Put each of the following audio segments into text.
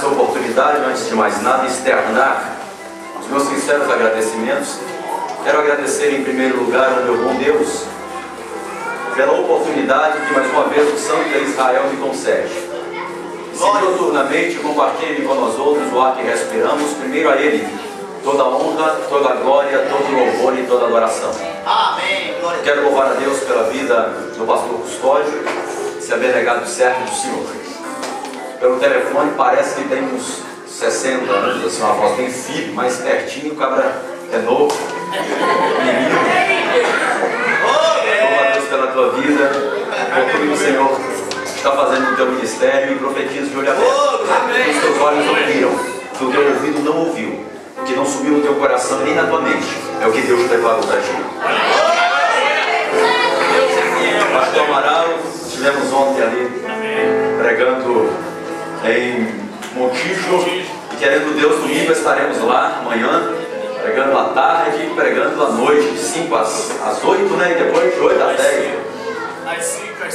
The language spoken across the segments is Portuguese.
essa oportunidade, antes de mais nada, externar os meus sinceros agradecimentos. Quero agradecer em primeiro lugar ao meu bom Deus pela oportunidade que mais uma vez o Santo de Israel me concede. Se diuturnamente compartilhe com nós outros o ar que respiramos, primeiro a Ele toda a honra, toda a glória, todo o louvor e toda a adoração. Amém. Quero louvar a Deus pela vida do pastor Custódio, esse abnegado servo do Senhor. Pelo telefone parece que tem uns 60 anos, assim, uma voz bem firme, mais pertinho, o cabra é novo, menino. Louva a Deus pela tua vida, por tudo que o Senhor está fazendo no teu ministério, e profetizo de olho aberto. Os teus olhos ouviram, o teu ouvido não ouviu, o que não subiu no teu coração nem na tua mente, é o que Deus preparou para ti. Pastor Amaral, estivemos ontem ali pregando em Montijo, e querendo Deus, domingo estaremos lá amanhã, pregando à tarde e pregando à noite, de 5 às 8, né? E depois de 8 às 10.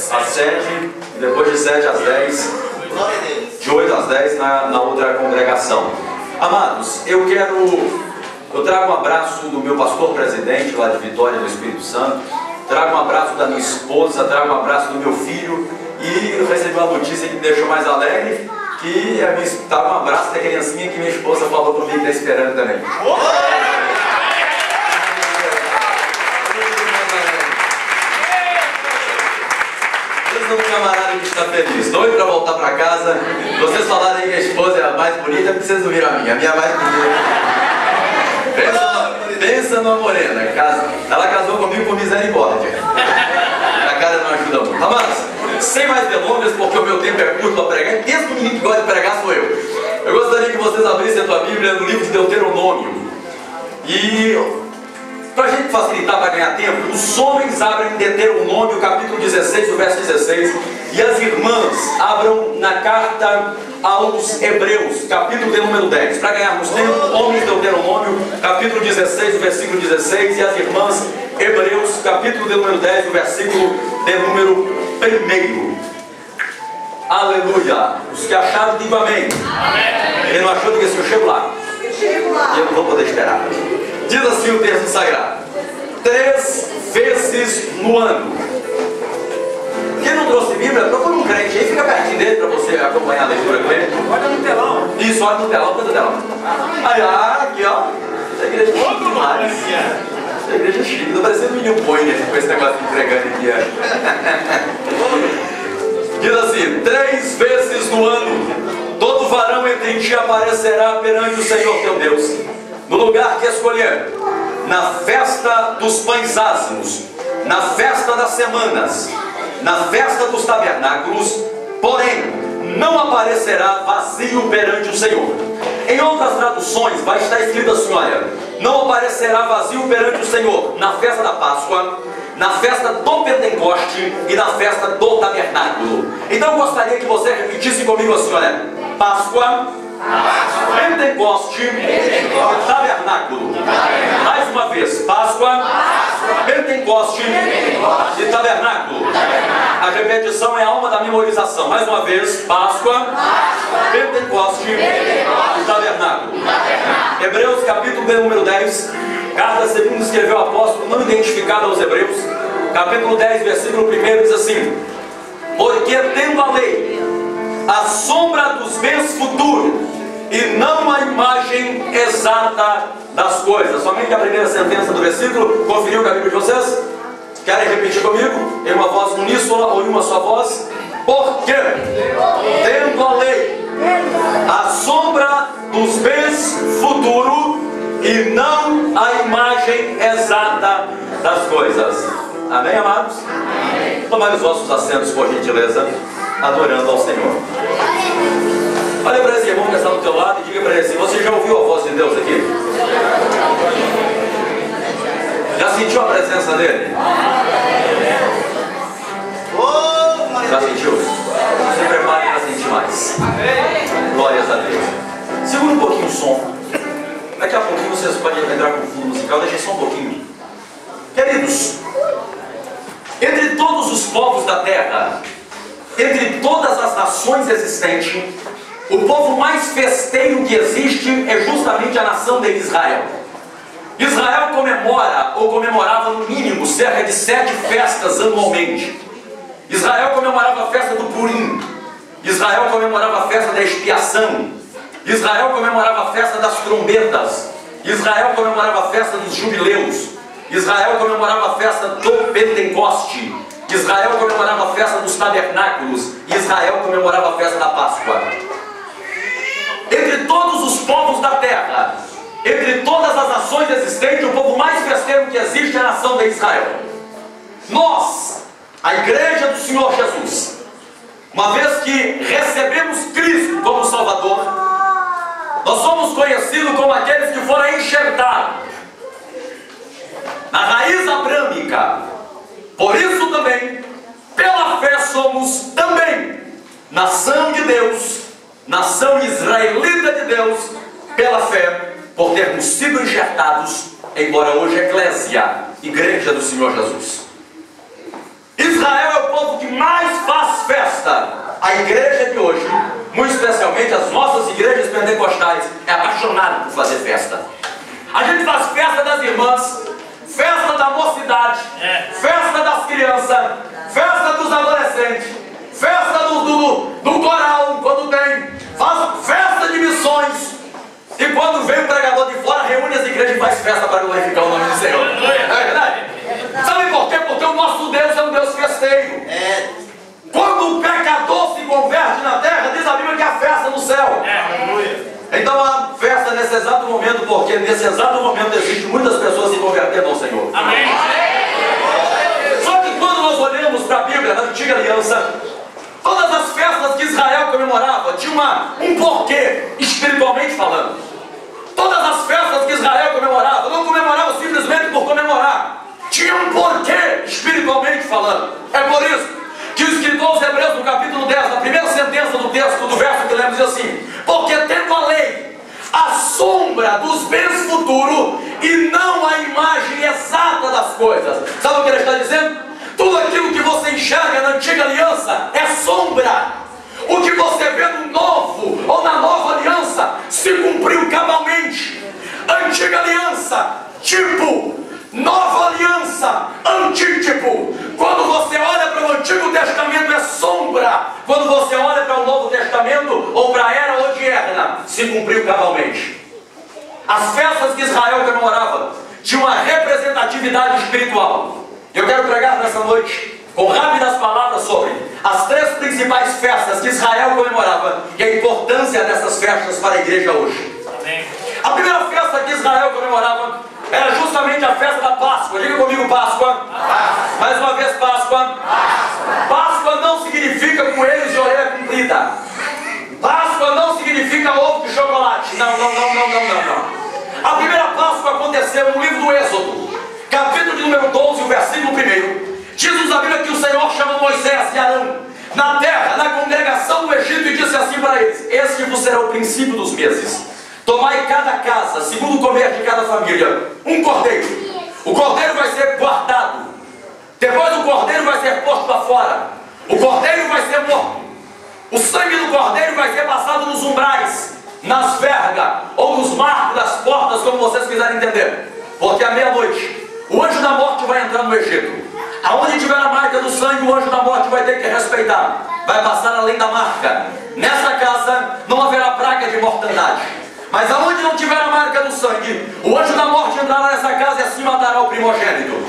Às 7, e depois de 7 às 10, de 8 às 10 na outra congregação. Amados, eu trago um abraço do meu pastor presidente lá de Vitória do Espírito Santo, trago um abraço da minha esposa, trago um abraço do meu filho, e eu recebi uma notícia que me deixou mais alegre, que estava um abraço da criancinha que minha esposa falou comigo que está esperando também. Um camarada que está feliz, doido para voltar para casa. Vocês falaram aí que a esposa é a mais bonita, porque vocês não viram a minha é a mais bonita. Pensa numa morena, ela casou comigo por misericórdia. A cara não ajuda muito. Amados, sem mais delongas, porque o meu tempo é curto para pregar, e desde o menino que gosta de pregar sou eu. Eu gostaria que vocês abrissem a tua Bíblia no livro de Deuteronômio. E para a gente facilitar, para ganhar tempo, os homens abrem Deuteronômio, capítulo 16, o verso 16, e as irmãs abram na carta aos Hebreus, capítulo de número 10. Para ganharmos tempo, homens, Deuteronômio, capítulo 16, o versículo 16, e as irmãs, Hebreus, capítulo de número 10, o versículo de número 1. Aleluia! Os que acharam, digam amém. Amém. Quem não achou, diga assim: eu chego lá. E eu não vou poder esperar. Diz assim o texto sagrado: 3 vezes no ano. Quem não trouxe Bíblia, procura um crente aí, fica pertinho dele para você acompanhar a leitura com ele. Olha no telão. Isso, olha no telão, põe no telão. Aí, aqui ó, essa igreja é chique demais. Essa igreja é chique, tô parecendo um menino boi, né, com esse negócio de entregando aqui. Diz assim: 3 vezes no ano, todo varão entre ti aparecerá perante o Senhor teu Deus, no lugar que escolher, na festa dos pães ázimos, na festa das semanas, na festa dos tabernáculos, porém não aparecerá vazio perante o Senhor. Em outras traduções vai estar escrito assim: olha, não aparecerá vazio perante o Senhor na festa da Páscoa, na festa do Pentecoste e na festa do tabernáculo. Então eu gostaria que você repetisse comigo assim: olha, Páscoa, Pentecoste, tabernáculo. Mais uma vez: Páscoa, Pentecoste e tabernáculo. A repetição é a alma da memorização. Mais uma vez: Páscoa, Pentecoste e tabernáculo. Hebreus capítulo de número 10, carta segundo escreveu o apóstolo, não identificado aos Hebreus, capítulo 10, versículo 1, diz assim: porque tendo a lei a sombra dos bens futuros e não a imagem exata das coisas. Somente a primeira sentença do versículo. Conferiu o caminho de vocês? Querem repetir comigo? Em uma voz uníssona ou em uma só voz? Porque tendo a lei a sombra dos bens futuros e não a imagem exata das coisas. Amém, amados? Amém. Tomai os vossos assentos, por gentileza, adorando ao Senhor. Olha para esse irmão que está do teu lado e diga para ele assim: você já ouviu a voz de Deus aqui? Já sentiu a presença dele? Já sentiu? Se prepare para sentir mais. Glórias a Deus. Segura um pouquinho o som. Daqui a pouquinho vocês podem entrar com o fundo musical. Deixa só um pouquinho. Queridos, entre todos os povos da terra, entre todas as nações existentes, o povo mais festeiro que existe é justamente a nação de Israel. Israel comemora, ou comemorava no mínimo, cerca de 7 festas anualmente. Israel comemorava a festa do Purim. Israel comemorava a festa da expiação. Israel comemorava a festa das trombetas. Israel comemorava a festa dos jubileus. Israel comemorava a festa do Pentecoste. Israel comemorava a festa dos tabernáculos. Israel comemorava a festa da Páscoa. Entre todos os povos da terra, entre todas as nações existentes, o povo mais festeiro que existe é a nação de Israel. Nós, a igreja do Senhor Jesus, uma vez que recebemos Cristo como Salvador, nós somos conhecidos como aqueles que foram enxertados na raiz abrâmica. Por isso também, pela fé somos também nação de Deus, nação israelita de Deus, pela fé, por termos sido enxertados, embora hoje eclésia, igreja do Senhor Jesus. Israel é o povo que mais faz festa. A igreja de hoje, muito especialmente as nossas igrejas pentecostais, é apaixonada por fazer festa. A gente faz festa das irmãs, festa da mocidade, festa das crianças, festa dos adolescentes, festa do coral, quando tem, faz festa de missões. E quando vem o pregador de fora, reúne as igrejas e faz festa para glorificar o nome do Senhor. É verdade? Sabe por quê? Porque o nosso Deus é um Deus festeiro. Quando o pecador se converte na terra, diz a Bíblia que há festa no céu. Então há festa nesse exato momento, porque nesse exato momento existem muitas pessoas se convertendo ao Senhor. Amém. Só que quando nós olhamos para a Bíblia, na Antiga Aliança, todas as festas que Israel comemorava tinham um porquê, espiritualmente falando. Todas as festas que Israel comemorava, não comemorava simplesmente por comemorar, tinha um porquê, espiritualmente falando. É por isso que o escritor aos Hebreus, no capítulo 10, na primeira sentença do texto, do verso que lemos, diz assim: porque tendo a lei a sombra dos bens futuros e não a imagem exata das coisas. Sabe o que ele está dizendo? Tudo aquilo que você enxerga na antiga aliança é sombra. O que você vê no novo ou na nova aliança se cumpriu cabalmente. Antiga aliança, tipo. Nova aliança, antítipo. Quando você olha para o Antigo Testamento é sombra. Quando você olha para o Novo Testamento ou para a era odierna, se cumpriu cabalmente. As festas que Israel comemorava tinham uma representatividade espiritual. Eu quero pregar nessa noite com rápidas palavras sobre as 3 principais festas que Israel comemorava e a importância dessas festas para a igreja hoje. Amém. A primeira festa que Israel comemorava era justamente a festa da Páscoa. Diga comigo, Páscoa. Mais uma vez, Páscoa. Páscoa não significa coelhos de orelha comprida. Páscoa não significa ovo de chocolate. Não. A primeira Páscoa aconteceu no livro do Êxodo, capítulo de número 12, o versículo 1. Diz-nos a Bíblia que o Senhor chamou Moisés e Arão na terra, na congregação do Egito, e disse assim para eles: este vos será o princípio dos meses. Tomai cada casa, segundo o comer de cada família, um cordeiro. O cordeiro vai ser guardado. Depois o cordeiro vai ser posto para fora. O cordeiro vai ser morto. O sangue do cordeiro vai ser passado nos umbrais, nas vergas ou nos marcos das portas, como vocês quiserem entender. Porque à meia-noite o anjo da morte vai entrar no Egito. Aonde tiver a marca do sangue, o anjo da morte vai ter que respeitar. Vai passar além da marca. Nessa casa não haverá praga de mortandade. Mas aonde não tiver a marca do sangue, o anjo da morte entrará nessa casa e assim matará o primogênito.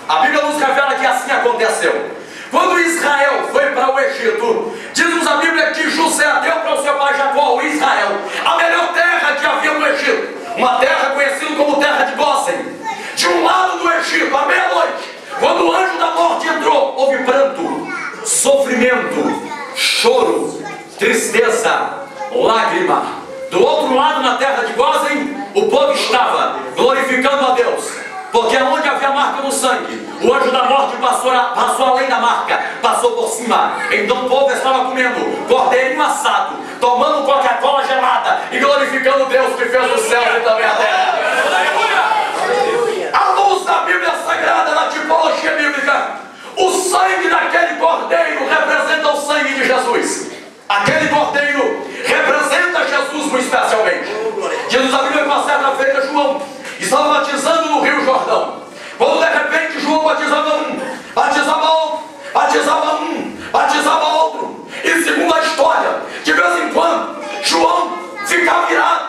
A Bíblia nos revela que assim aconteceu. Quando Israel foi para o Egito, diz-nos a Bíblia que José deu para o seu pai Jacó, o Israel, a melhor terra que havia no Egito. Uma terra conhecida como terra de Gósen. De um lado do Egito, à meia-noite, quando o anjo da morte entrou, houve pranto, sofrimento, choro, tristeza, lágrima. Do outro lado, na terra de Gósen, o povo estava glorificando a Deus, porque onde havia a marca do sangue, o anjo da morte passou além da marca, passou por cima. Então o povo estava comendo cordeirinho assado, tomando Coca-Cola gelada e glorificando Deus que fez os céus e também a terra. À luz da Bíblia Sagrada, na tipologia bíblica, o sangue daquele cordeiro representa o sangue de Jesus. Aquele cordeiro representa batismo especialmente. Jesus abriu uma certa feita, João estava batizando no Rio Jordão. Quando de repente João batizava um, batizava outro, batizava um, batizava outro. E segundo a história, de vez em quando, João ficava virado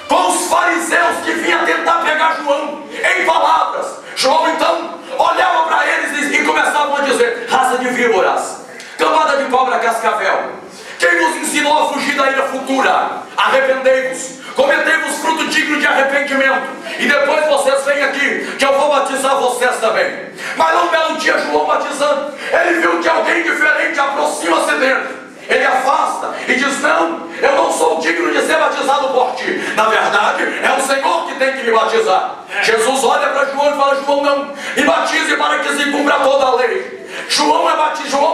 com os fariseus que vinham tentar pegar João em palavras. João então olhava para eles e começavam a dizer: raça de víboras, camada de cobra cascavel, quem nos ensinou a fugir da ira futura? Arrependei-vos, cometei-vos fruto digno de arrependimento, e depois vocês vêm aqui, que eu vou batizar vocês também. Mas um belo dia, João batizando, ele viu que alguém diferente aproxima-se dele. Ele afasta e diz: não, eu não sou digno de ser batizado por ti. Na verdade, é o Senhor que tem que me batizar. Jesus olha para João e fala: João, não, me batize para que se cumpra toda a lei. João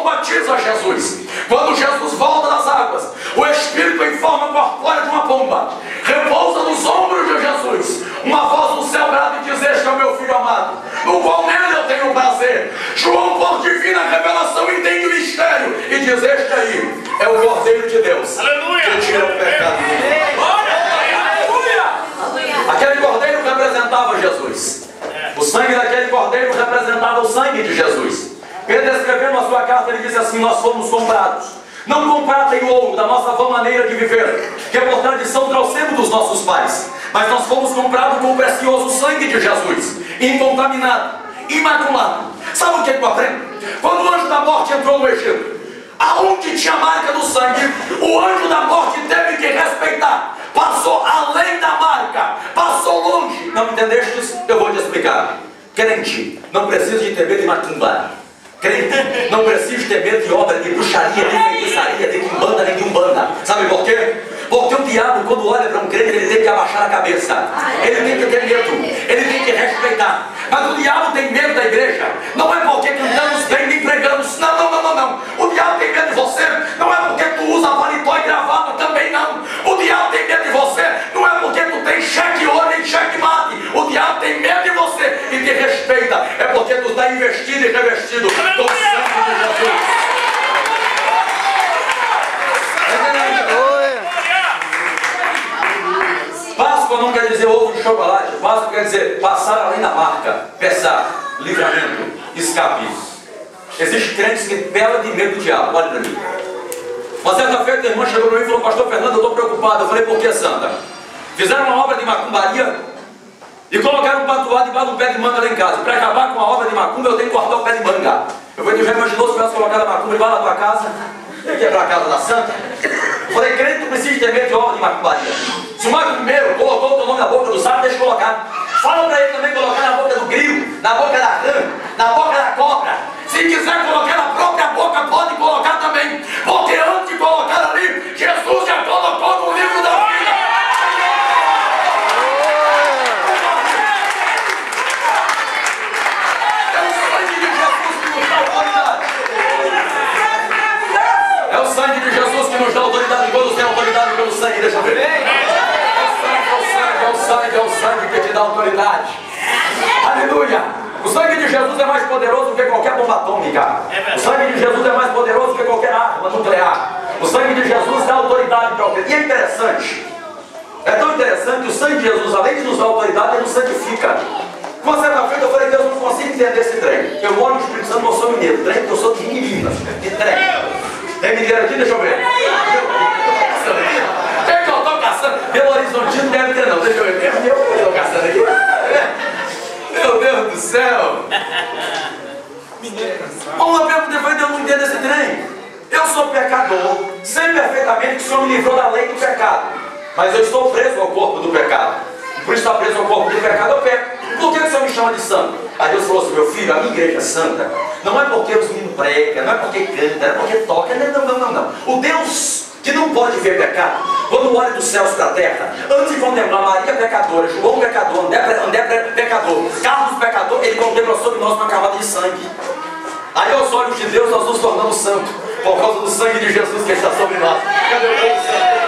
batiza Jesus. Quando Jesus volta das águas, o Espírito em forma corpórea de uma pomba repousa nos ombros de Jesus. Uma voz do céu brada e diz: este é o meu filho amado, no qual nele eu tenho prazer. João, por divina revelação, entende o mistério e diz: este aí é o Cordeiro de Deus, aleluia, que tira o pecado. Aleluia. Aquele cordeiro representava Jesus. O sangue daquele cordeiro representava o sangue de Jesus. Pedro, escrevendo a sua carta, ele disse assim: nós fomos comprados, não com prata e ouro da nossa vã maneira de viver, que por tradição trouxemos dos nossos pais, mas nós fomos comprados com o precioso sangue de Jesus, incontaminado, imaculado. Sabe o que eu aprendo? Quando o anjo da morte entrou no Egito, aonde tinha a marca do sangue, o anjo da morte teve que respeitar. Passou além da marca, passou longe. Não entendeste isso? Eu vou te explicar. Crente não precisa de ter medo de macumba. Crente não precisa ter medo de obra, de bruxaria, de feitiçaria, de quimbanda, nem de umbanda. Sabe por quê? Porque o diabo, quando olha para um crente, ele tem que abaixar a cabeça. Ele tem que ter medo, ele tem que respeitar. Mas o diabo tem medo da igreja. Não é porque cantamos bem, nem pregamos. Não, não, não, não, não. O diabo tem medo de você. Não é porque tu usa paletó e gravata, também não. O diabo tem medo de você. Não é porque tu tem cheque ouro nem cheque mate. O diabo tem medo de você e te respeita. É porque tu está investido e revestido com o sangue de Jesus. Páscoa não quer dizer ovo de chocolate. Páscoa quer dizer passar além da marca, pesar, livramento, escape. Existem crentes que pelam de medo do diabo. Olha para mim. Uma certa feita a irmã chegou para mim e falou: pastor Fernando, eu estou preocupado. Eu falei: por que, santa? Fizeram uma obra de macumbaria e colocaram um patuado debaixo do pé de manga lá em casa. Para acabar com a obra de macumba, eu tenho que cortar o pé de manga. Eu falei: tu já imaginou se tivesse colocado a macumba debaixo da tua casa? Tem que ir para a casa da santa? Eu falei: crente não precisa ter medo de obra de macumbaria. Se o macumbeiro colocou o teu nome na boca do sapo, deixa eu colocar. Fala para ele também colocar na boca do grilo, na boca da rã, na boca da cobra. Se quiser colocar na própria boca, pode colocar também. Porque antes de colocar ali, Jesus já colocou no livro da vida. É o sangue de Jesus que nos dá autoridade. É o sangue de Jesus que nos dá autoridade. Quando tem autoridade pelo sangue, deixa eu ver. É o sangue que te dá autoridade. Aleluia. O sangue de Jesus é mais poderoso do que qualquer bomba atômica. O sangue de Jesus é mais poderoso do que qualquer arma nuclear. O sangue de Jesus dá autoridade para o crente. E é interessante. É tão interessante que o sangue de Jesus, além de nos dar autoridade, ele nos santifica. Com uma certa feita eu falei: Deus, eu não consigo entender esse trem. Eu moro no Espírito Santo, não sou mineiro. Trem que eu sou de Minas. Que trem? Tem mineiro aqui? Deixa eu ver. Quem que eu estou caçando? Belo Horizonte não deve ter, não. Deixa eu ver. Eu estou caçando aqui. Meu Deus do céu. Uma pergunta depois: eu não entendo esse trem. Eu sou pecador. Sei perfeitamente que o Senhor me livrou da lei do pecado. Mas eu estou preso ao corpo do pecado. Por estar preso ao corpo do pecado, eu peco. Por que o Senhor me chama de santo? Aí Deus falou assim: meu filho, a minha igreja é santa. Não é porque os meninos pregam, não é porque canta, não é porque toca. Não. O Deus que não pode ver pecado, quando olha dos céus para a terra, antes de contemplar Maria pecadora, João pecador, André pecador, Carlos pecador, ele contempla sobre nós uma camada de sangue. Aí aos olhos de Deus nós nos tornamos santos, por causa do sangue de Jesus que está sobre nós. Cadê o povo santo?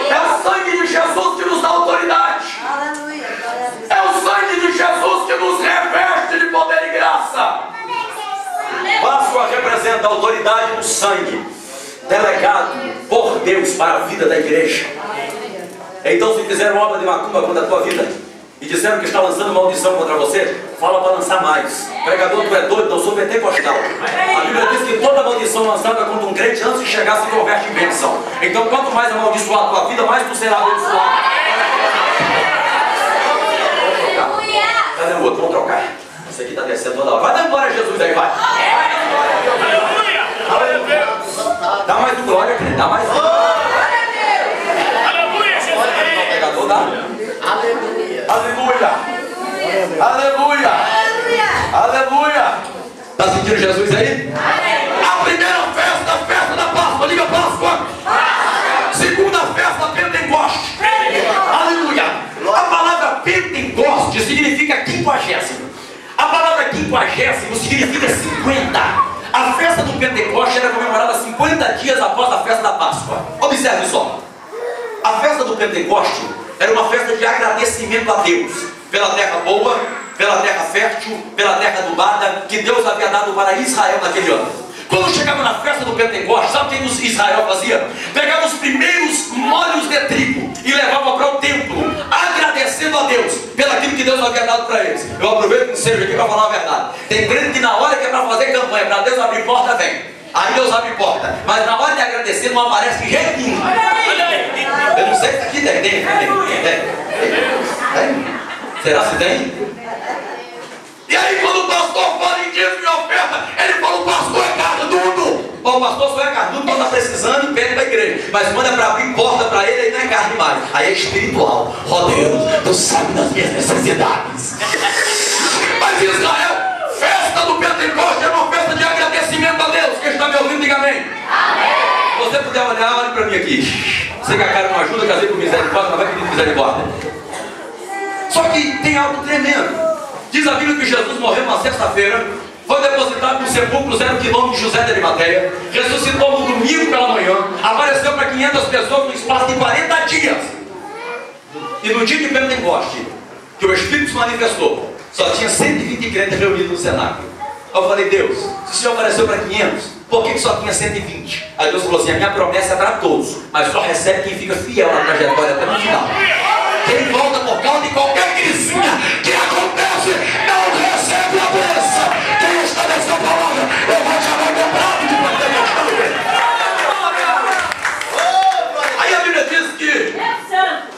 É o sangue de Jesus que nos dá autoridade. É o sangue de Jesus que nos reveste de poder e graça. Páscoa representa a autoridade do sangue. delegado por Deus para a vida da igreja. Então, se fizeram obra de macumba contra a tua vida e disseram que está lançando maldição contra você, fala para lançar mais. Pregador, tu é doido, não sou pentecostal. A Bíblia diz que toda maldição lançada contra um crente, antes de chegar, se converte em bênção. Então, quanto mais amaldiçoar a tua vida, mais tu será abençoado. Cadê o outro? Vamos trocar. Esse aqui está descendo toda hora. Vai dar glória a Jesus aí, vai. Aleluia. Dá mais do glória, crente. Dá mais. Aleluia, Jesus. Pregador, dá. Aleluia. Aleluia. Aleluia. Aleluia. Está sentindo Jesus aí? A primeira festa, a festa da Páscoa. Liga Páscoa. Segunda festa, Pentecoste. Aleluia. A palavra Pentecoste significa 50º. A palavra 50º significa 50. A festa do Pentecoste era comemorada 50 dias após a festa da Páscoa. Observe só. A festa do Pentecoste era uma festa de agradecimento a Deus pela terra boa, pela terra fértil, pela terra adubada que Deus havia dado para Israel naquele ano. Quando chegava na festa do Pentecoste, sabe o que Israel fazia? Pegava os primeiros molhos de trigo e levava para o templo, agradecendo a Deus pelaquilo que Deus havia dado para eles. Eu aproveito que seja aqui para falar a verdade. Tem crente que na hora que é para fazer campanha, para Deus abrir porta, vem. Aí Deus abre porta. Mas na hora de agradecer não aparece de jeito nenhum. Eu não sei se aqui tem. Será se tem? E aí quando o pastor fala em dízimo e oferta, ele fala: o pastor é carnudo. O pastor só é carnudo quando está precisando e pede da igreja. Mas quando é para abrir porta para ele, aí não é carne mais. Aí é espiritual. Ó Deus, tu sabe das minhas necessidades. Mas Israel, festa do Pentecoste é uma festa de agradecimento a Deus. Quem está me ouvindo, diga amém. Amém. Se você puder olhar, olhe para mim aqui. Você que a cara não ajuda, casei com misericórdia, mas vai pedir misericórdia. Só que tem algo tremendo. Diz a Bíblia que Jesus morreu numa sexta-feira, foi depositado no sepulcro 0 km de José de Arimateia, ressuscitou no domingo pela manhã, apareceu para 500 pessoas no espaço de 40 dias. E no dia de Pentecoste, que o Espírito se manifestou, só tinha 120 crentes reunidos no cenáculo. Eu falei: Deus, se o Senhor apareceu para 500, por que só tinha 120? Aí Deus falou assim: a minha promessa é para todos, mas só recebe quem fica fiel na trajetória até no final. Quem volta por causa de qualquer crisinha que acontece, não recebe a bênção. Quem está nessa palavra, eu vou chamar meu prato de Pentecoste. Aí a Bíblia diz que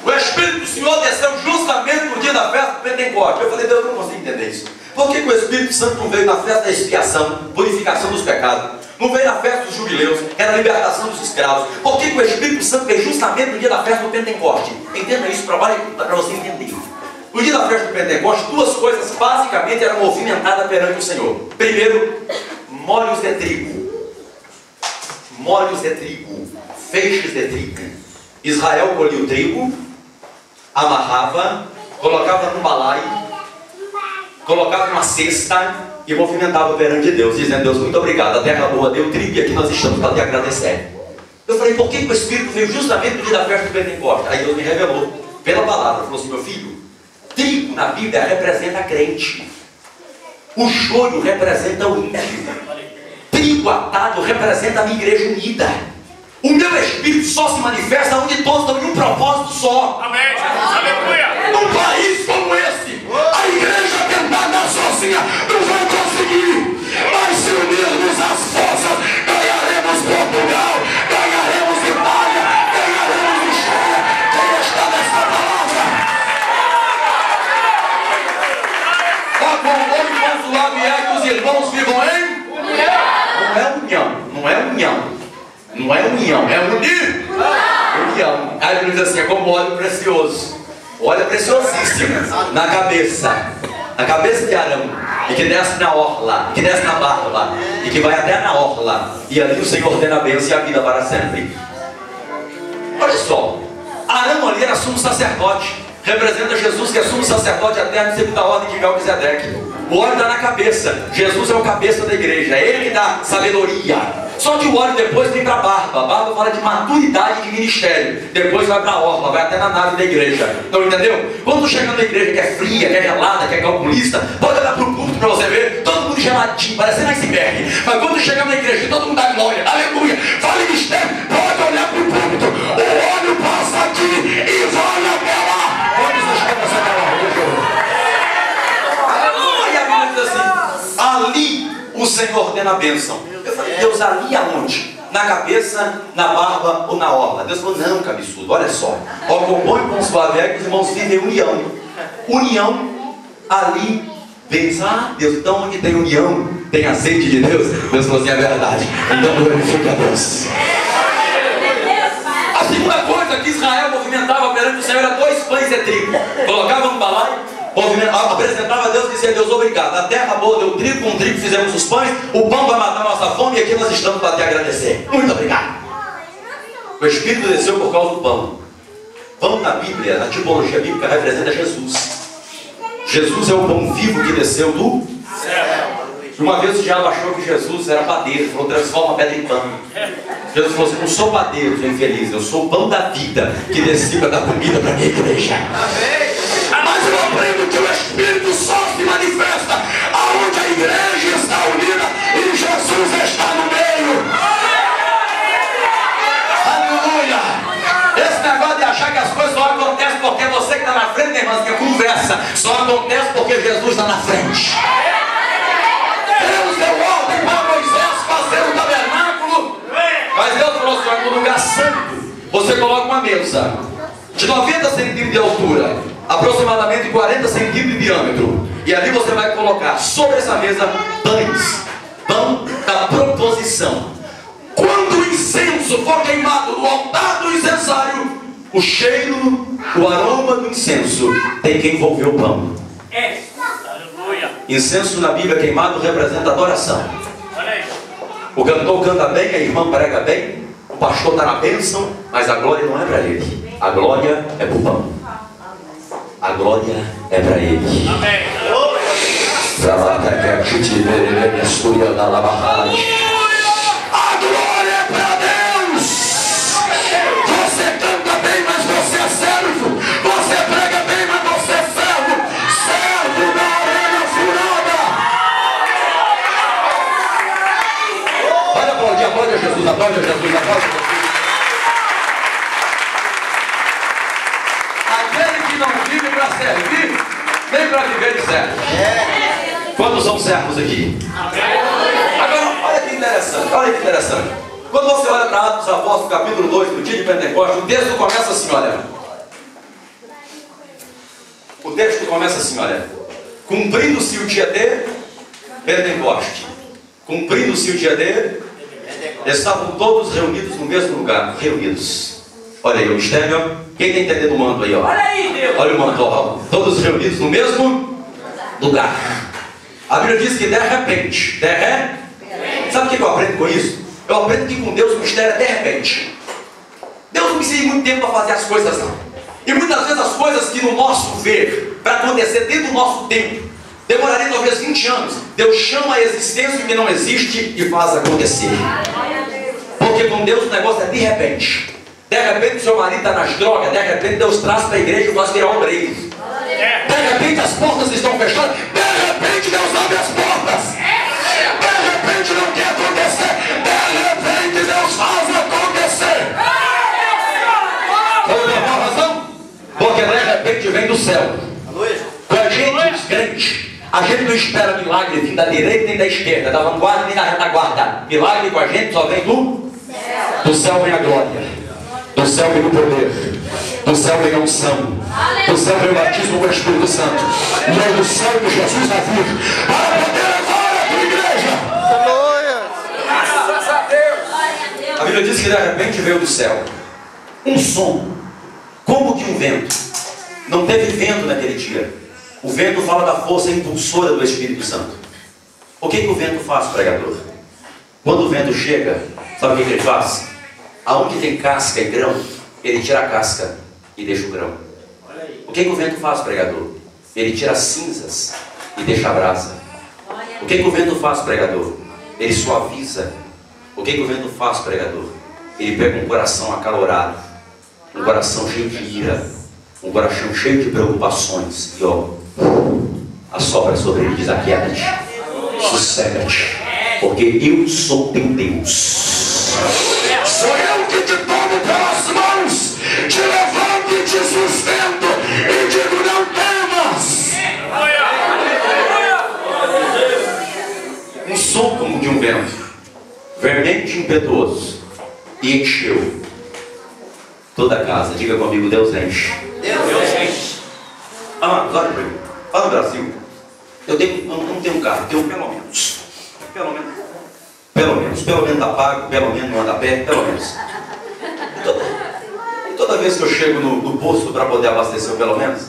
o Espírito do Senhor desceu justamente no dia da festa do Pentecoste. Eu falei: Deus, eu não consigo entender isso. Por que o Espírito Santo não veio na festa da expiação, purificação dos pecados? Não veio na festa dos jubileus, que era a libertação dos escravos? Por que o Espírito Santo veio justamente no dia da festa do Pentecoste? Entenda isso, trabalhe para você entender. No dia da festa do Pentecoste, duas coisas basicamente eram movimentadas perante o Senhor. Primeiro, molhos de trigo. Molhos de trigo, feixes de trigo. Israel colhia o trigo, amarrava, colocava num balaio, colocava numa cesta e movimentava perante Deus, dizendo: Deus, muito obrigado, a terra boa deu trigo e aqui nós estamos para te agradecer. Eu falei: por que o Espírito veio justamente no dia da festa do Pentecoste? Aí Deus me revelou pela palavra, falou assim: meu filho, trigo na Bíblia representa crente, o joio representa o ímpio, trigo atado representa a minha igreja unida. O meu Espírito só se manifesta onde todos estão em um propósito só. Amém. Aleluia. Num país como esse, a igreja tentar andar sozinha não vai conseguir. Mas se unirmos as forças, ganharemos Portugal, ganharemos Itália, ganharemos Michel. Quem está nessa palavra? Ó, com o nome consulado é que os irmãos vivam em união. Não é união, não é união. Não é união, é unir. União. Aí ele diz assim: é como óleo precioso. Óleo preciosíssimo na cabeça de Arão, e que desce na orla, que desce na barba, e que vai até na orla, e ali o Senhor tem a bênção e a vida para sempre. Olha só, Arão ali era sumo sacerdote, representa Jesus, que é sumo sacerdote eterno, segundo a ordem de Melquisedeque. O óleo está na cabeça. Jesus é o cabeça da igreja, é ele que dá sabedoria. Só que o óleo depois vem para a barba. A barba fala de maturidade de ministério. Depois vai para a orla, vai até na nave da igreja. Não entendeu? Quando chega na igreja que é fria, que é gelada, que é calculista, pode olhar para o culto para você ver, todo mundo geladinho, parecendo iceberg. Mas quando chega na igreja, todo mundo dá glória, aleluia, fala em mistério, Senhor ordena a bênção. Eu falei, Deus, ali aonde? Na cabeça, na barba ou na orla? Deus falou, não, cabeçudo, olha só. Ó, com bom e com suave é que os irmãos vivem união. União, ali, pensa, ah, Deus, então onde tem união, tem azeite de Deus. Deus falou assim, é verdade. Então glorifica a Deus. A segunda coisa que Israel movimentava perante o Senhor era 2 pães de trigo. Colocava no balaio, apresentava a Deus e dizia, Deus, obrigado. A terra boa deu trigo, com trigo fizemos os pães. O pão vai matar a nossa fome e aqui nós estamos para te agradecer. Muito obrigado. O Espírito desceu por causa do pão. Pão na Bíblia, na tipologia bíblica, representa Jesus. Jesus é o pão vivo que desceu do céu. Uma vez o diabo achou que Jesus era padeiro, falou, transforma a pedra em pão. Jesus falou assim, não sou padeiro, sou infeliz, eu sou o pão da vida que desci para dar comida para a minha igreja. Mas eu aprendo que o Espírito só se manifesta aonde a igreja está unida e Jesus está no meio. Aleluia! Esse negócio de achar que as coisas só acontecem porque você que está na frente, irmãs, que conversa, só acontece porque Jesus está na frente. Deus deu ordem para Moisés fazer o tabernáculo, mas Deus falou assim, no lugar santo, você coloca uma mesa de 90 centímetros de altura, aproximadamente 40 centímetros de diâmetro, e ali você vai colocar sobre essa mesa pães, pão da proposição. Quando o incenso for queimado no altar do incensário, o cheiro, o aroma do incenso tem que envolver o pão. Incenso na Bíblia queimado representa adoração. O cantor canta bem, a irmã prega bem, o pastor está na bênção, mas a glória não é para ele. A glória é para o pão. A glória é para ele. Amém. A glória é para Deus. Você canta bem, mas você é servo. Você prega bem, mas você é servo. Servo da orelha furada. Pode aplaudir, aplaude a Jesus, aplaude a Jesus, aplaude a Jesus. Aquele que não vive para servir, nem para viver de servo. Quantos são servos aqui? Agora, olha que interessante, olha que interessante. Quando você olha para Atos dos Apóstolos, capítulo 2, no dia de Pentecostes, o texto começa assim, olha. O texto começa assim, olha. Cumprindo-se o dia de Pentecoste. Cumprindo-se o dia de... Estavam todos reunidos no mesmo lugar. Reunidos. Olha aí o mistério. Quem está entendendo o manto aí, ó? Olha aí, Deus. Olha o manto, ó. Todos reunidos no mesmo lugar. A Bíblia diz que de repente. Sabe o que eu aprendo com isso? Eu aprendo que com Deus o mistério é de repente. Deus não precisa de muito tempo para fazer as coisas, não. E muitas vezes as coisas que no nosso ver, para acontecer dentro do nosso tempo, demoraria talvez 20 anos. Deus chama a existência o que não existe e faz acontecer. Porque com Deus o negócio é de repente. De repente o seu marido está nas drogas, de repente Deus traz para a igreja e nós virar obreiros. De repente as portas estão fechadas, de repente Deus abre as portas. De repente não quer acontecer, de repente Deus faz acontecer. Sabe qual a razão? Porque de repente vem do céu. Com a gente, os crentes, a gente não espera milagre vir da direita nem da esquerda, da vanguarda nem da retaguarda. Milagre com a gente só vem do céu, vem a glória. Do céu vem o poder, do céu vem a unção, do céu vem o batismo com o Espírito Santo. E é do céu que Jesus vai vir para poder levar a tua igreja. Graças a Deus. A Bíblia diz que de repente veio do céu um som, como que um vento. Não teve vento naquele dia. O vento fala da força impulsora do Espírito Santo. O que o vento faz, pregador? Quando o vento chega, sabe o que ele faz? Aonde tem casca e grão, ele tira a casca e deixa o grão. O que o vento faz, pregador? Ele tira as cinzas e deixa a brasa. O que o vento faz, pregador? Ele suaviza. O que o vento faz, pregador? Ele pega um coração acalorado, um coração cheio de ira, um coração cheio de preocupações e ó, assopra sobre ele e diz: aquieta-te, sossega-te, porque eu sou teu Deus. Sou eu que te tomo pelas mãos, te levanto e te sustento e digo: não temas. Um som como urgente e impetuoso. E encheu toda a casa. Diga comigo, Deus enche. Deus enche. Amados, olha para mim. Lá no Brasil, eu não tenho um carro, tenho pelo menos está pago, pelo menos não anda a pé, pelo menos. E toda vez que eu chego no posto para poder abastecer o pelo menos,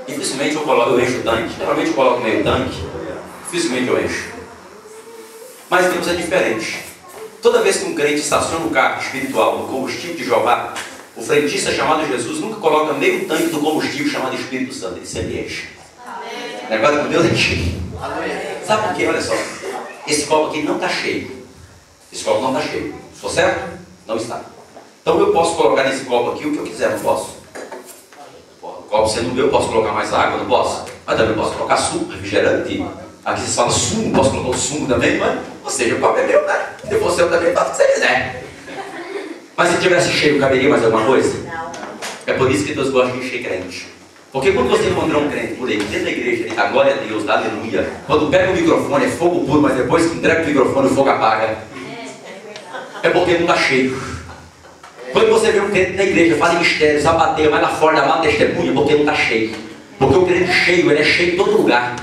dificilmente eu encho o tanque. Geralmente eu coloco meio tanque, dificilmente eu encho. Mas Deus é diferente. Toda vez que um crente estaciona um carro espiritual no combustível de Jeová, o frentista chamado Jesus nunca coloca meio tanque do combustível chamado Espírito Santo, ele sempre enche. O negócio com Deus é cheio. Sabe por quê? Olha só. Esse copo aqui não está cheio. Esse copo não está cheio. Estou certo? Não está. Então eu posso colocar nesse copo aqui o que eu quiser, não posso? O copo sendo meu, eu posso colocar mais água, não posso? Mas também posso colocar suco, refrigerante. Aqui você fala sumo, posso colocar o sumo também, mas, ou seja, o copo é meu, né? Se fosse eu também, faço o que você quiser. Mas se tivesse cheio, caberia mais alguma coisa? Não. É por isso que Deus gosta de encher crente. Porque quando você encontrar um crente por aí, dentro da igreja, ele dá glória a Deus, dá aleluia. Quando pega o microfone, é fogo puro, mas depois que entrega o microfone, o fogo apaga. É porque não está cheio. Quando você vê um crente na igreja, faz mistério, sapateia, vai lá fora, dá uma testemunha, porque não está cheio. Porque o crente cheio, ele é cheio em todo lugar.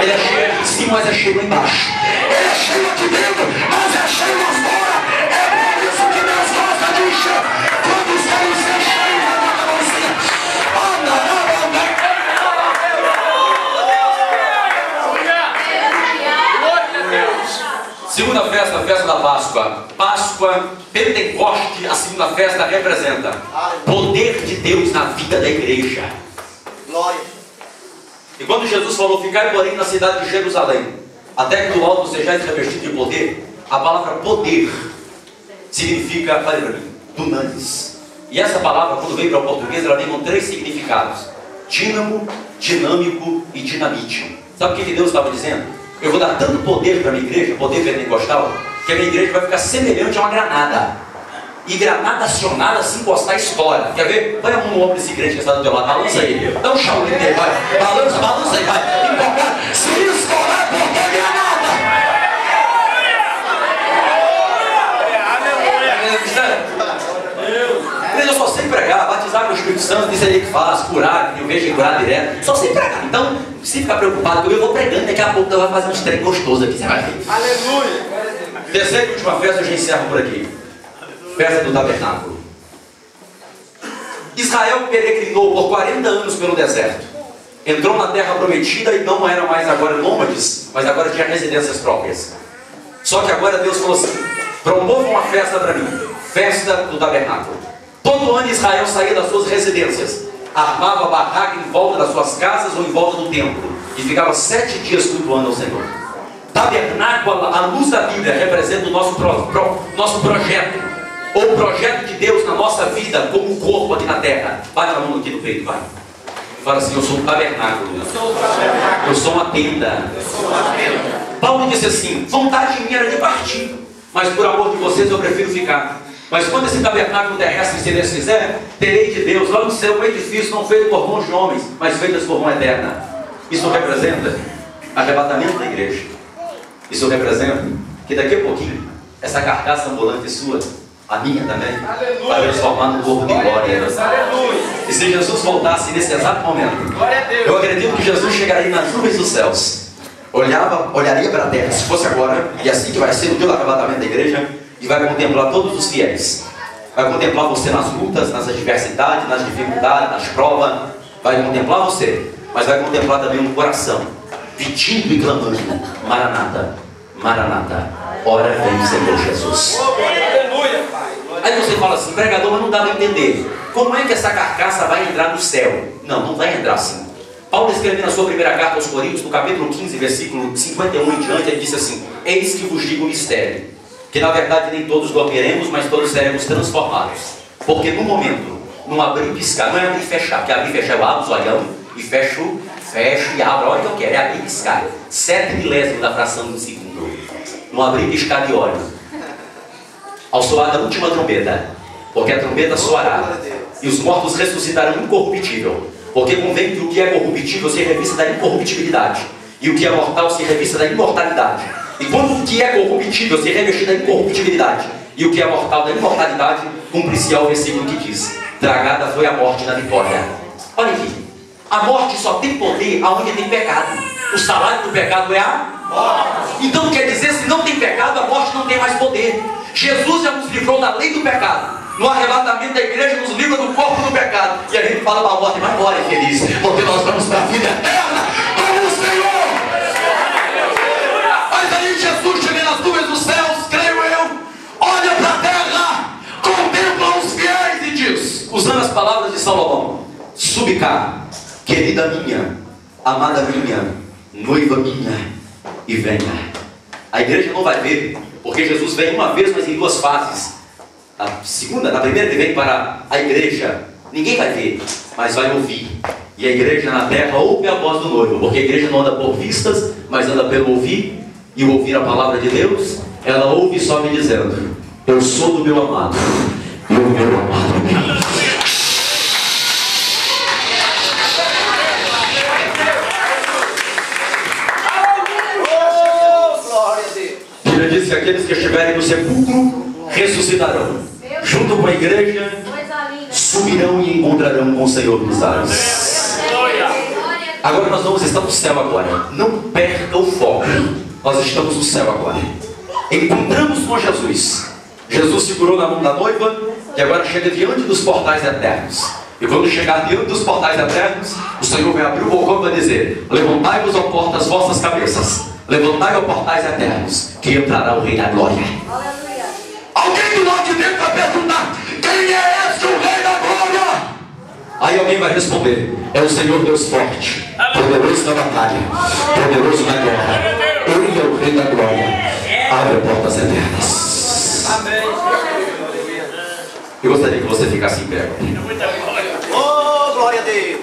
Ele é cheio aqui em cima, mas é cheio lá embaixo. Ele é cheio aqui dentro, mas é cheio lá fora. É por isso que Deus gosta de encher. Quando os caras se enchem, vai na cabecinha. Segunda festa, a festa da Páscoa. Páscoa, Pentecoste, a segunda festa representa poder de Deus na vida da igreja. Glória. E quando Jesus falou, ficai porém na cidade de Jerusalém, até que do alto sejais revestido de poder, a palavra poder significa, olha para mim, dunamis. E essa palavra, quando veio para o português, ela vem com 3 significados: dínamo, dinâmico e dinamite. Sabe o que Deus estava dizendo? Eu vou dar tanto poder para a minha igreja, poder pentecostal, que a minha igreja vai ficar semelhante a uma granada. E granada acionada, se encostar, estoura. Quer ver? Põe a mão no ombro desse crente que está do teu lado, balança aí. Dá um chão nele, vai. Balança aí, vai. Empolgar. Se estourar, qualquer granada. Eu só sei pregar, batizar com o Espírito Santo, isso aí que faz, curar, que eu vejo curar direto. Só sei pregar. Então, se ficar preocupado, eu vou pregando, daqui a pouco eu vou fazer uns trem gostosos aqui, você vai ver. Aleluia. Terceira e última festa, eu já encerro por aqui. Festa do tabernáculo. Israel peregrinou por 40 anos pelo deserto. Entrou na terra prometida e não era mais agora nômades, mas agora tinha residências próprias. Só que agora Deus falou assim: promova uma festa para mim. Festa do tabernáculo. Todo ano Israel saía das suas residências, armava a barraca em volta das suas casas ou em volta do templo, e ficava 7 dias cultuando ao Senhor. Tabernáculo, à luz da Bíblia, representa o nosso projeto, ou o projeto de Deus na nossa vida como corpo aqui na terra. Bate a mão aqui no peito, vai. Fala assim: eu sou um tabernáculo. Eu sou uma tenda. Paulo disse assim: vontade minha era de partir, mas por amor de vocês eu prefiro ficar. Mas quando esse tabernáculo terrestre se desfizer, terei de Deus lá no céu um edifício não feito por mãos de homens, mas feito por mão eterna. Isso representa arrebatamento da igreja. Isso representa que daqui a pouquinho essa carcaça ambulante sua, a minha também, vai transformar no corpo de glória. E se Jesus voltasse nesse exato momento, eu acredito que Jesus chegaria nas nuvens dos céus, olharia para a terra, se fosse agora, e assim que vai ser o dia do arrebatamento da igreja, e vai contemplar todos os fiéis. Vai contemplar você nas lutas, nas adversidades, nas dificuldades, nas provas. Vai contemplar você, mas vai contemplar também um coração pedindo e clamando: Maranata, Maranata, ora vem Senhor Jesus. Aí você fala assim: pregador, mas não dá para entender. Como é que essa carcaça vai entrar no céu? Não, não vai entrar assim. Paulo escreveu na sua primeira carta aos Coríntios, no capítulo 15, versículo 51 em diante, ele disse assim: eis que vos digo um mistério, que na verdade nem todos dormiremos, mas todos seremos transformados. Porque no momento, num abrir e piscar, não é abrir e fechar, porque abrir e fechar eu abro os olhão e fecho e abro a hora que eu quero, é abrir e piscar. 7 milésimos da fração de um segundo. Num abrir e piscar de olhos. Ao soar da última trombeta, porque a trombeta soará, e os mortos ressuscitarão incorruptível. Porque convém que o que é corruptível se revista da incorruptibilidade, E o que é mortal se revista da imortalidade. E quando o que é corruptível se revestir da incorruptibilidade, e o que é mortal da imortalidade, cumpre-se ao versículo que diz: tragada foi a morte na vitória. Olha aqui, a morte só tem poder aonde tem pecado. O salário do pecado é a morte. Então quer dizer, se não tem pecado, a morte não tem mais poder. Jesus já nos livrou da lei do pecado. No arrebatamento da igreja nos livra do corpo do pecado. E a gente fala para a morte: vai embora, infeliz, porque nós vamos para a vida eterna com o Senhor. Mas aí Jesus chega nas nuvens dos céus, creio eu, olha para a terra, contempla os fiéis e diz, usando as palavras de Salomão: subi cá, querida minha, amada minha, noiva minha, e venha. A igreja não vai ver, porque Jesus vem uma vez, mas em duas fases. Na primeira ele vem para a igreja, ninguém vai ver, mas vai ouvir. E a igreja na terra ouve a voz do noivo, porque a igreja não anda por vistas, mas anda pelo ouvir. E o ouvir a palavra de Deus, ela ouve só me dizendo: eu sou do meu amado, e o meu amado é meu. A Bíblia diz que aqueles que estiverem no sepulcro ressuscitarão, junto com a igreja, subirão e encontrarão com o Senhor nos ares. Agora nós vamos estar no céu agora. Não perca o foco. Nós estamos no céu agora. Encontramos com Jesus. Jesus segurou na mão da noiva, que agora chega diante dos portais eternos. E quando chegar diante dos portais eternos, o Senhor vai abrir o balcão e vai dizer: levantai-vos, ó portas, vossas cabeças. Levantai, ó portais eternos, que entrará o Rei da Glória. Aleluia. Alguém do lado de dentro vai perguntar: quem é esse, o Rei da Glória? Aí alguém vai responder: é o Senhor Deus forte, poderoso na batalha, poderoso na guerra. Ele é o Rei da Glória. Abre portas eternas. Amém. Eu gostaria que você ficasse em pé. Oh, glória a Deus.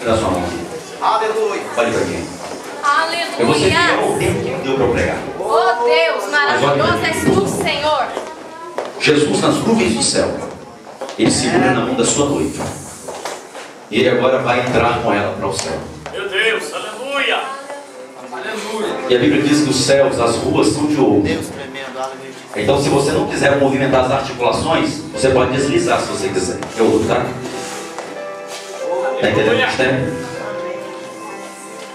Dá sua mão aqui. Aleluia. Olhe para quem. Aleluia. Eu vou ser fiel ao tempo que deu para eu pregar. Oh Deus, maravilhoso és tu, Senhor. Jesus nas nuvens do céu, ele segura na mão da sua noiva. E ele agora vai entrar com ela para o céu. Meu Deus, aleluia. Aleluia. E a Bíblia diz que os céus, as ruas são de ouro. Deus tremendo, aleluia. Então, se você não quiser movimentar as articulações, você pode deslizar se você quiser. Eu vou lutar. Está entendendo o mistério?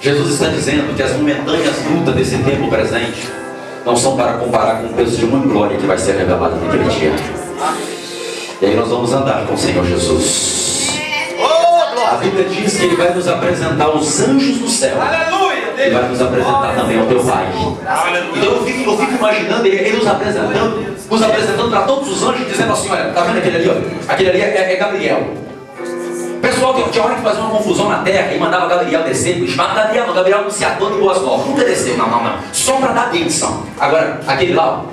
Jesus está dizendo que as momentâneas lutas desse tempo presente não são para comparar com o peso de uma glória que vai ser revelada naquele dia. E aí nós vamos andar com o Senhor Jesus. A Bíblia diz que Ele vai nos apresentar os anjos do céu. Ele vai nos apresentar também ao Teu Pai. Então eu fico imaginando Ele nos apresentando para todos os anjos, dizendo assim: olha, está vendo aquele ali? Ó? Aquele ali é Gabriel. Pessoal que tinha hora que fazia uma confusão na terra e mandava Gabriel descer, mas Gabriel anunciador de boas novas, nunca desceu, não, só para dar bênção. Agora, aquele lá, ó,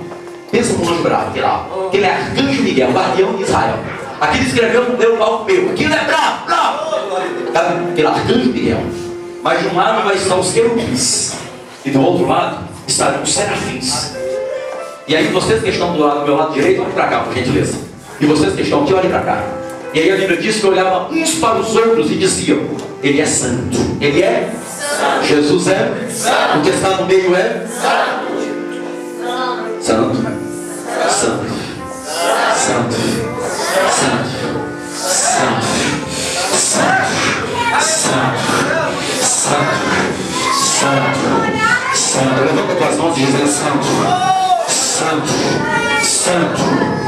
pensa no anjo bravo, aquele lá, aquele é arcanjo Miguel, guardião de Israel. Aquele escreveu no meu pau meu, aquilo é bravo, aquele arcanjo Miguel. Mas de um lado vai estar os querubins, e do outro lado estarão os serafins. E aí vocês que estão do lado do meu lado direito, olhem para cá, por gentileza. E vocês que estão aqui, olhem para cá. E aí a Bíblia diz que olhavam uns para os outros e diziam: Ele é santo. Ele é santo. Jesus é santo. O que está no meio é santo. Santo. Santo. Santo. Santo. Santo. Santo. Santo. Santo. Santo. Levanta tuas mãos e diz: santo. Santo. Santo.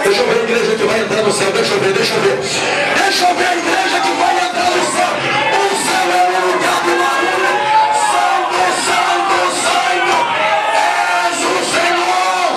Deixa eu ver a igreja que vai entrar no céu. Deixa eu ver. Deixa eu ver a igreja que vai entrar no céu. O céu é o lugar do lado. Santo, santo, santo. És o Senhor.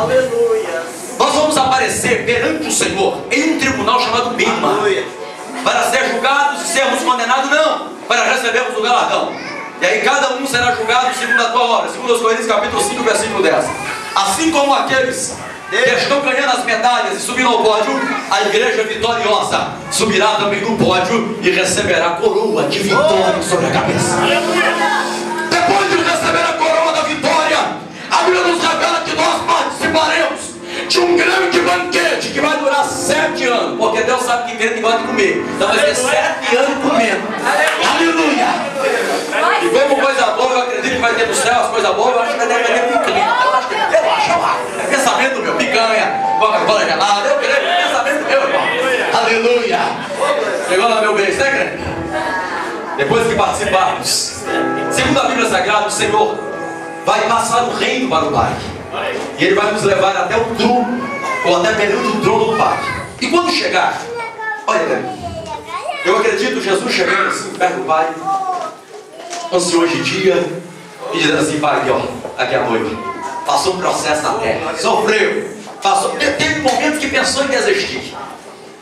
Aleluia. Nós vamos aparecer perante o Senhor em um tribunal chamado Bima, Aleluia. para ser julgados e sermos condenados, não, para recebermos o galardão. E aí cada um será julgado segundo a tua obra, segundo os Coríntios capítulo 5, versículo 10. Assim como aqueles que estão ganhando as medalhas e subindo ao pódio, a igreja vitoriosa subirá também no pódio e receberá a coroa de vitória sobre a cabeça. Depois de receber a coroa da vitória, a Bíblia nos revela que nós participaremos de um grande banquete que vai durar 7 anos, porque Deus sabe que crente gosta de comer, então vai ser 7 anos comendo. Aleluia! E como coisa boa, eu acredito que vai ter no céu as coisas boas. Eu acho que vai ter picanha. Eu acho. É pensamento meu, picanha, Coca-Cola gelada. Eu creio, é pensamento meu, irmão. Aleluia! Chegou lá, meu beijo, né, crente? Depois que participarmos, segundo a Bíblia Sagrada, o Senhor vai passar o reino para o Pai. E Ele vai nos levar até o trono, ou até perante o trono do Pai. E quando chegar, olha, eu acredito Jesus chegando assim perto do Pai, ansioso de dia, e dizendo assim: Pai, aqui, ó, aqui a noiva, passou um processo na terra, sofreu, passou, teve momentos que pensou em desistir.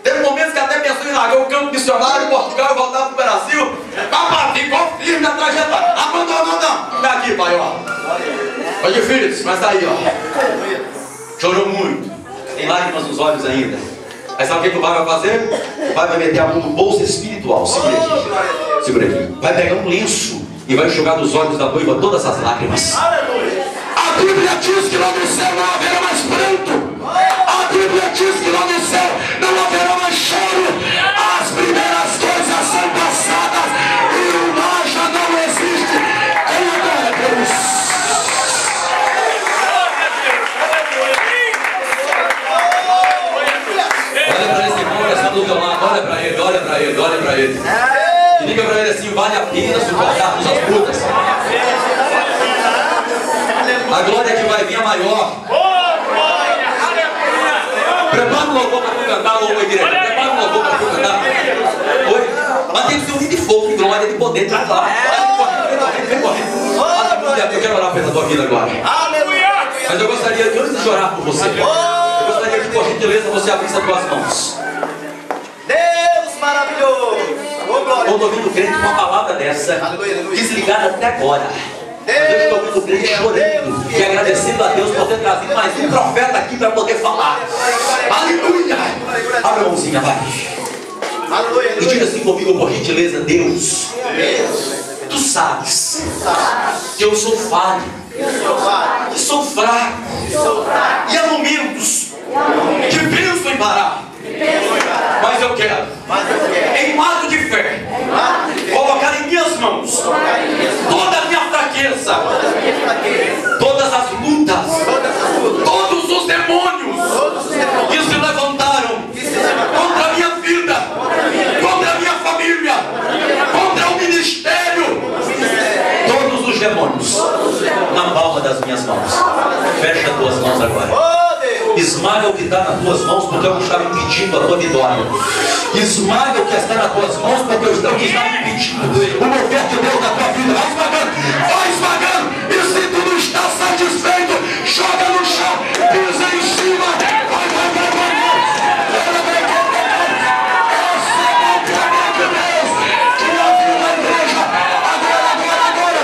Teve momentos que até pensou em largar o campo missionário em Portugal e voltar para o Brasil. Papai, ficou firme na trajetória. Abandonou, não. Está aqui, Pai, ó. Foi difícil, mas está aí, ó. Chorou muito. Tem lágrimas nos olhos ainda. Aí sabe o que o Pai vai fazer? O Pai vai meter a mão no bolso espiritual. Segura aqui. Segura aqui. Vai pegar um lenço e vai enxugar dos olhos da noiva todas as lágrimas. A Bíblia diz que lá no céu não haverá mais pranto. A Bíblia diz que lá no céu não haverá mais choro. As primeiras coisas são passadas e o mar já não existe. Quem adora Deus? Olha para esse irmão, olha só do teu lado. Olha para ele, olha para ele, olha para ele. E diga para ele assim: vale a pena suportarmos as lutas. A glória que vai vir é maior. Prepara o louvor para tu cantar, louvor, igreja. Prepara o louvor para tu cantar. Oi? Mas tem que ser um vídeo de fogo, de glória, de poder, de falar. Vem correndo. Aleluia. Eu quero orar pela tua vida agora. Mas eu gostaria de, antes de orar por você, eu gostaria que, por gentileza, você abrisse as tuas mãos. Deus maravilhoso. Quando ouvindo o crente com uma palavra dessa, desligada até agora. Mas eu estou ouvindo o crente chorando e agradecendo a Deus por ter trazido mais um profeta aqui para poder falar. Aleluia! Abre a mãozinha, vai. E diga assim comigo, por gentileza: Deus, tu sabes que eu sou falho, que sou fraco, e há momentos que penso em parar. Mas eu quero, em ato de fé, colocar em minhas mãos toda a minha fraqueza, todas as lutas, todos os demônios que se levantaram contra a minha vida, contra a minha família, contra o ministério. Todos os demônios na palma das minhas mãos. Fecha as tuas mãos agora. Esmaga o que está nas tuas mãos, porque é o que está impedindo a tua vitória. Esmaga o que está nas tuas mãos, porque é o que está impedindo o mover de Deus na tua vida. Vai esmagando, vai esmagando. E se tu não está satisfeito, joga no chão, pisa em cima. Vai, vai, vai, vai. Esse é o caminho de Deus que na vida da igreja. Agora, agora, agora.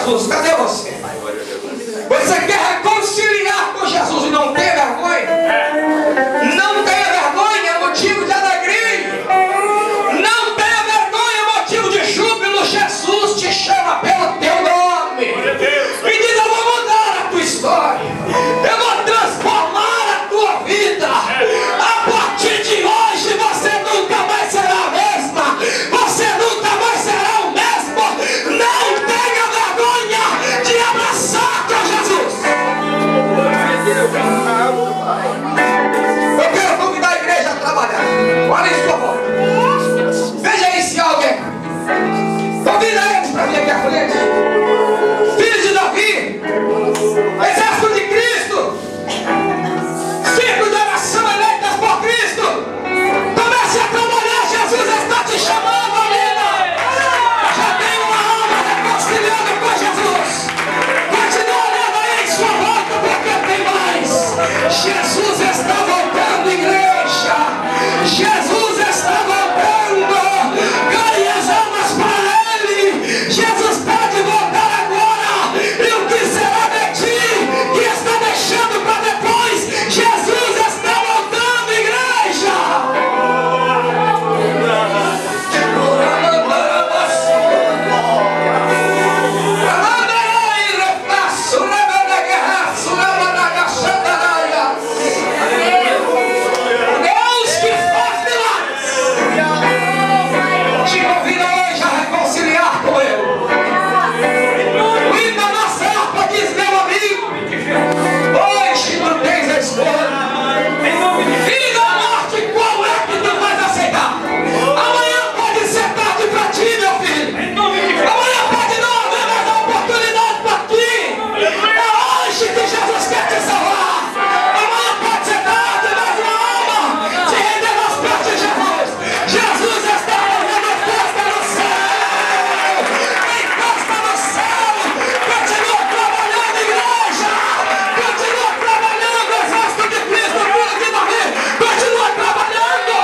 Jesus? Cadê você? Você quer reconciliar com Jesus e não tem vergonha? Não tenha vergonha, é motivo de alegria. Não tenha vergonha, é motivo de júbilo. Jesus te chama pelo teu nome e diz: eu vou mudar a tua história, eu vou transformar a tua vida. A partir de hoje você nunca mais será a mesma, você nunca mais será o mesmo. Não tenha vergonha de abraçar teu Jesus. Eu quero convidar a igreja a trabalhar. Olha isso, por favor. Veja aí se há alguém. Convida eles para vir aqui à frente. Filhos de Davi, exército de Cristo, círculo de oração eleitas por Cristo. Comece a trabalhar, Jesus está te chamando, amiga. Já tem uma alma reconciliando com Jesus. Continua olhando aí em sua volta, porque tem mais. Jesus está voltando, igreja. Jesus está voltando. Ganhe as almas para Ele. Jesus pode voltar agora. E o que será de ti que está deixando para depois? Jesus está voltando, igreja. Deus que faz milagres te convida hoje a reconciliar com Ele. O hino da nossa harpa diz: meu amigo, hoje tu tens a escolha. Filho da morte, qual é que tu vais aceitar? Amanhã pode ser tarde para ti, meu filho. Amanhã pode não haver mais a oportunidade para ti. É hoje que Jesus quer te salvar. Amanhã pode ser tarde, mas uma alma se render aos pés de Jesus. Jesus está fazendo festa no céu. Tem festa no céu. Continua trabalhando, igreja. Continua trabalhando, exército de Cristo, filho de Davi. Continua trabalhando.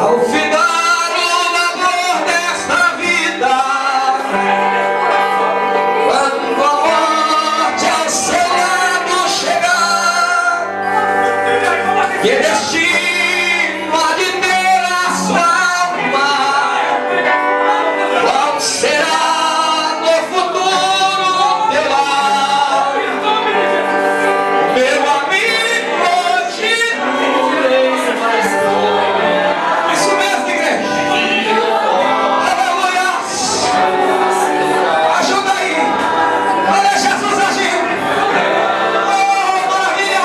Ao findar o labor desta vida, quando a morte ao seu lado chegar, que destino há de ter a sua alma? Qual será no futuro teu lar? Meu amigo, hoje não tem mais dor. Isso mesmo, igreja. Aleluia. Ajuda aí. Olha Jesus agindo. Oh, maravilha.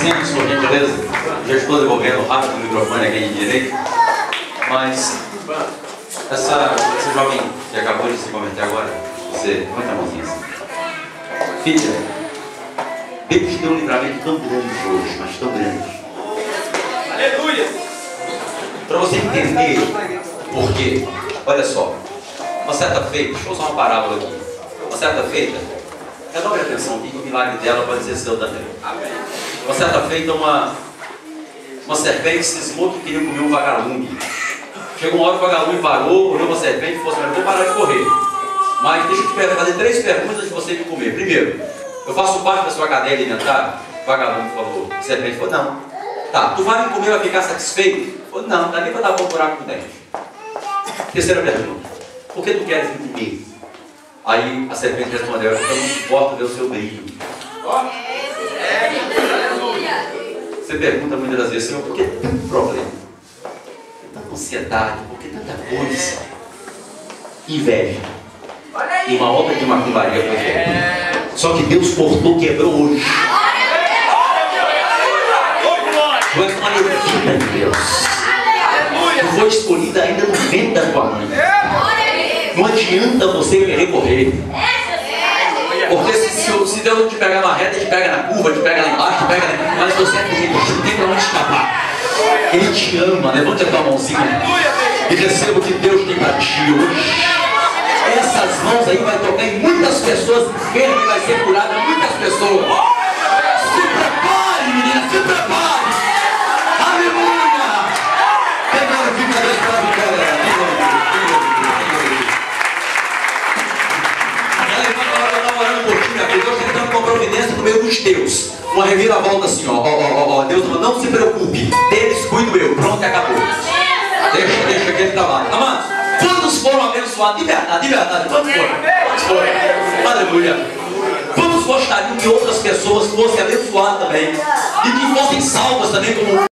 Assente, por gentileza. Já estou devolvendo rápido o microfone aqui de direito. Mas essa jovem que acabou de se converter agora, você, muita mãozinha assim. Filha, Deus te deu um livramento tão grande hoje, mas tão grande. Aleluia. Para você entender por quê. Olha só, uma certa feita, deixa eu usar uma parábola aqui. Uma certa feita, redobre a atenção aqui que o milagre dela pode ser seu também. Uma certa feita, uma serpente cismou que queria comer um vagalume. Chegou uma hora que o vagalume parou, olhou uma serpente e falou assim: eu vou parar de correr. Mas deixa eu te fazer 3 perguntas antes de você me comer. Primeiro, eu faço parte da sua cadeia alimentar? O vagalume falou. A serpente falou: não. Tá, tu vai me comer, vai ficar satisfeito? Falou: não, dá nem para dar um buraco com o dente. Terceira pergunta: por que tu queres me comer? Aí a serpente respondeu: porque eu não suporto ver o seu brilho. Você pergunta muitas das vezes: Senhor, por que tanto problema? Por que tanta ansiedade? Por que tanta coisa? Inveja. E uma obra de macumbaria foi feita. Só que Deus cortou, quebrou hoje. Tu és uma levita de Deus. Tu foi escolhida ainda no ventre da tua mãe. Não adianta você querer correr. Porque se Deus não te pegar na reta, te pega na curva, te pega lá embaixo, te pega lá... Mas você é correr, você não tem pra onde escapar. Ele te ama. Levante a tua mãozinha e receba o que Deus tem para ti hoje. Essas mãos aí vai tocar em muitas pessoas enfermas e vai ser curada muitas pessoas. Se prepare, menina, se prepare. Aleluia. Pegando, fica Deus para a vitória. Deus está dando uma providência no meio dos teus. Uma reviravolta assim, ó. Deus falou: não se preocupe, deles cuido eu. Pronto, acabou. Deixa que ele trabalhe. Amados, quantos foram abençoados? De verdade, quantos foram? Aleluia. Quantos gostariam que outras pessoas fossem abençoadas também? E que fossem salvas também como